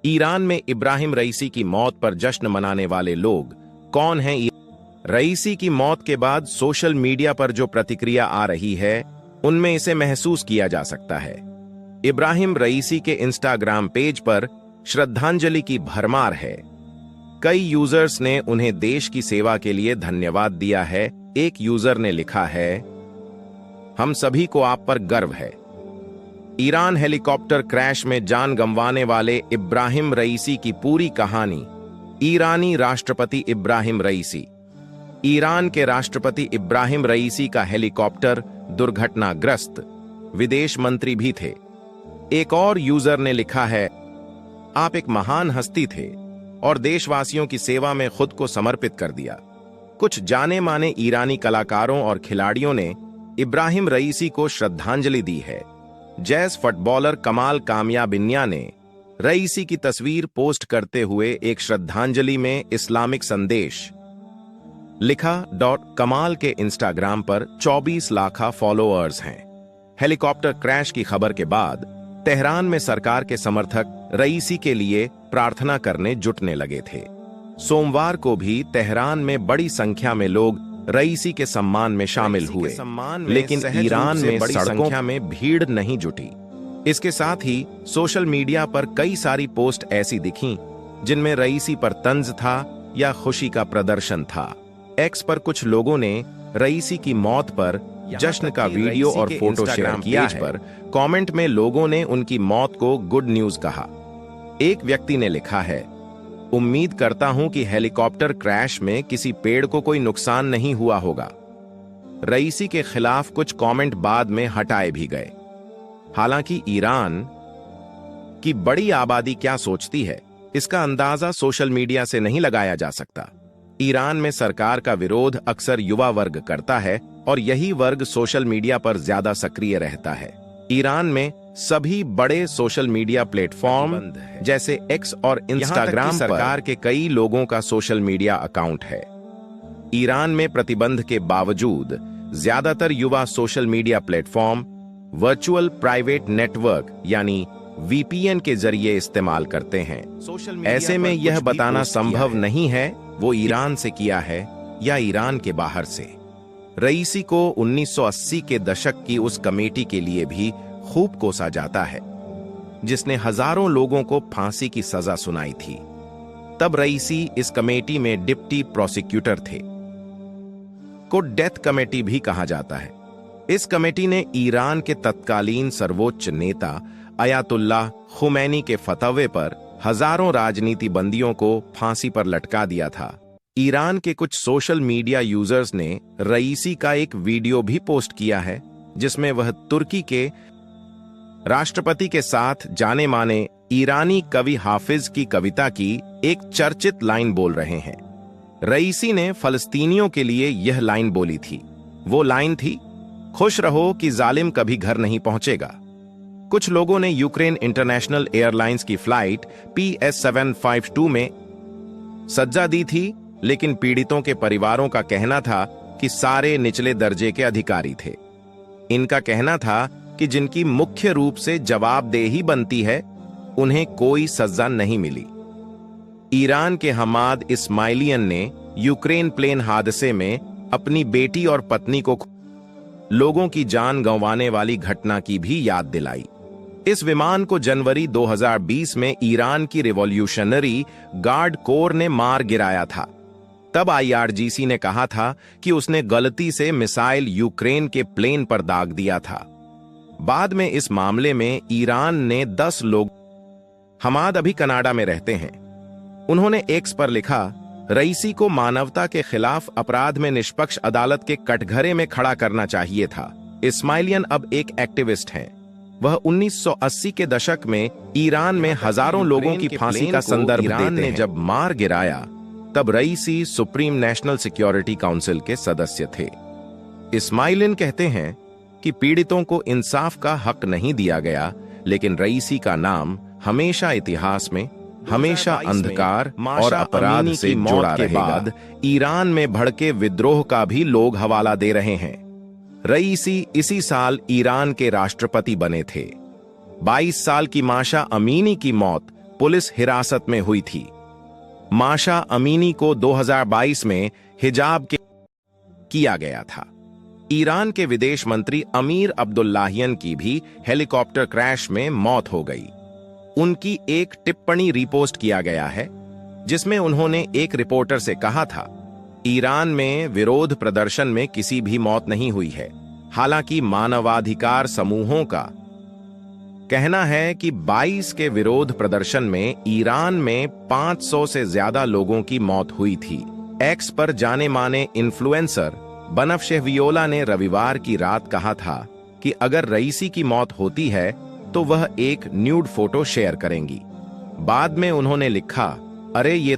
Iran में इब्राहिम रईसी की मौत पर जश्न मनाने वाले लोग कौन हैं? रईसी की मौत के बाद सोशल मीडिया पर जो प्रतिक्रिया आ रही है, उनमें इसे महसूस किया जा सकता है। इब्राहिम रईसी के इंस्टाग्राम पेज पर श्रद्धांजलि की भरमार है। कई यूजर्स ने उन्हें देश की सेवा के लिए धन्यवाद दिया है। एक यूजर ने लिखा है, हम सभी को आप पर गर्व है। ईरान हेलीकॉप्टर क्रैश में जान गंवाने वाले इब्राहिम रईसी की पूरी कहानी। ईरानी राष्ट्रपति इब्राहिम रईसी। ईरान के राष्ट्रपति इब्राहिम रईसी का हेलीकॉप्टर दुर्घटनाग्रस्त विदेश मंत्री भी थे। एक और यूजर ने लिखा है, आप एक महान हस्ती थे और देशवासियों की सेवा में खुद को समर्पित कर दिया। कुछ जाने माने ईरानी कलाकारों और खिलाड़ियों ने इब्राहिम रईसी को श्रद्धांजलि दी है। जैज फुटबॉलर कमाल कामयाबिन्या ने रईसी की तस्वीर पोस्ट करते हुए एक श्रद्धांजलि में इस्लामिक संदेश लिखा। कमाल के इंस्टाग्राम पर 24 लाख फॉलोअर्स हैं। हेलीकॉप्टर क्रैश की खबर के बाद तेहरान में सरकार के समर्थक रईसी के लिए प्रार्थना करने जुटने लगे थे। सोमवार को भी तेहरान में बड़ी संख्या में लोग रईसी के सम्मान में शामिल हुए, लेकिन ईरान में बड़ी संख्या में भीड़ नहीं जुटी। इसके साथ ही सोशल मीडिया पर कई सारी पोस्ट ऐसी दिखीं जिनमें रईसी पर तंज था या खुशी का प्रदर्शन था। एक्स पर कुछ लोगों ने रईसी की मौत पर जश्न का वीडियो और फोटो शेयर किया है। कमेंट में लोगों ने उनकी मौत को गुड न्यूज कहा। एक व्यक्ति ने लिखा है, उम्मीद करता हूं कि हेलीकॉप्टर क्रैश में किसी पेड़ को कोई नुकसान नहीं हुआ होगा। रईसी के खिलाफ कुछ कमेंट बाद में हटाए भी गए। हालांकि ईरान की बड़ी आबादी क्या सोचती है, इसका अंदाजा सोशल मीडिया से नहीं लगाया जा सकता। ईरान में सरकार का विरोध अक्सर युवा वर्ग करता है और यही वर्ग सोशल मीडिया पर ज्यादा सक्रिय रहता है। ईरान में सभी बड़े सोशल मीडिया प्लेटफॉर्म जैसे एक्स और इंस्टाग्राम सरकार के कई लोगों का सोशल मीडिया अकाउंट है। ईरान में प्रतिबंध के बावजूद ज्यादातर युवा social media platform virtual private network यानी वीपीएन के जरिए इस्तेमाल करते हैं। ऐसे में यह बताना संभव नहीं है वो ईरान से किया है या ईरान के बाहर से। रईसी को 1980 के दशक की उस कमेटी के लिए भी खूब कोसा जाता है जिसने हजारों लोगों को फांसी की सजा सुनाई थी। तब रईसी इस कमेटी में डिप्टी प्रोसिक्यूटर थे, को डेथ कमेटी भी कहा जाता है। इस कमेटी ने ईरान के तत्कालीन सर्वोच्च नेता अयातुल्लाह खुमैनी के फतवे पर हजारों राजनीति बंदियों को फांसी पर लटका दिया था। ईरान के कुछ सोशल मीडिया यूजर्स ने रईसी का एक वीडियो भी पोस्ट किया है जिसमें वह तुर्की के राष्ट्रपति के साथ जाने माने ईरानी कवि हाफिज की कविता की एक चर्चित लाइन बोल रहे हैं। रईसी ने फलस्तीनियों के लिए यह लाइन बोली थी। वो लाइन थी, खुश रहो कि जालिम कभी घर नहीं पहुंचेगा। कुछ लोगों ने यूक्रेन इंटरनेशनल एयरलाइंस की फ्लाइट PS752 में सज्जा दी थी, लेकिन पीड़ितों के परिवारों का कहना था कि सारे निचले दर्जे के अधिकारी थे। इनका कहना था कि जिनकी मुख्य रूप से जवाबदेही बनती है, उन्हें कोई सजा नहीं मिली। ईरान के हमाद इस्माइलियन ने यूक्रेन प्लेन हादसे में अपनी बेटी और पत्नी को लोगों की जान गंवाने वाली घटना की भी याद दिलाई। इस विमान को जनवरी 2020 में ईरान की रिवॉल्यूशनरी गार्ड कोर ने मार गिराया था। तब IRGC ने कहा था कि उसने गलती से मिसाइल यूक्रेन के प्लेन पर दाग दिया था। बाद में इस मामले में ईरान ने 10 लोग। हमाद अभी कनाडा में रहते हैं। उन्होंने एक्स पर लिखा, रईसी को मानवता के खिलाफ अपराध में निष्पक्ष अदालत के कटघरे में खड़ा करना चाहिए था। इस्माइलियन अब एक एक्टिविस्ट हैं। वह 1980 के दशक में ईरान में हजारों लोगों की फांसी का संदर्भ देते हैं। जब मार गिराया तब रईसी सुप्रीम नेशनल सिक्योरिटी काउंसिल के सदस्य थे। इस्माइलिन कहते हैं कि पीड़ितों को इंसाफ का हक नहीं दिया गया, लेकिन रईसी का नाम हमेशा इतिहास में, हमेशा अंधकार और अपराध से जुड़ा रहेगा। ईरान में भड़के विद्रोह का भी लोग हवाला दे रहे हैं। रईसी इसी साल ईरान के राष्ट्रपति बने थे। 22 साल की माशा अमीनी की मौत पुलिस हिरासत में हुई थी। माशा अमीनी को 2022 में हिजाब के किया गया था। ईरान के विदेश मंत्री अमीर अब्दुल्लाहियन की भी हेलीकॉप्टर क्रैश में मौत हो गई। उनकी एक टिप्पणी रिपोस्ट किया गया है जिसमें उन्होंने एक रिपोर्टर से कहा था, ईरान में विरोध प्रदर्शन में किसी भी मौत नहीं हुई है। हालांकि मानवाधिकार समूहों का कहना है कि 22 के विरोध प्रदर्शन में ईरान में 500 से ज्यादा लोगों की मौत हुई थी। एक्स पर जाने माने इन्फ्लुएंसर बनफशे वियोला ने रविवार की रात कहा था कि अगर रईसी की मौत होती है तो वह एक न्यूड फोटो शेयर करेंगी। बाद में उन्होंने लिखा, अरे ये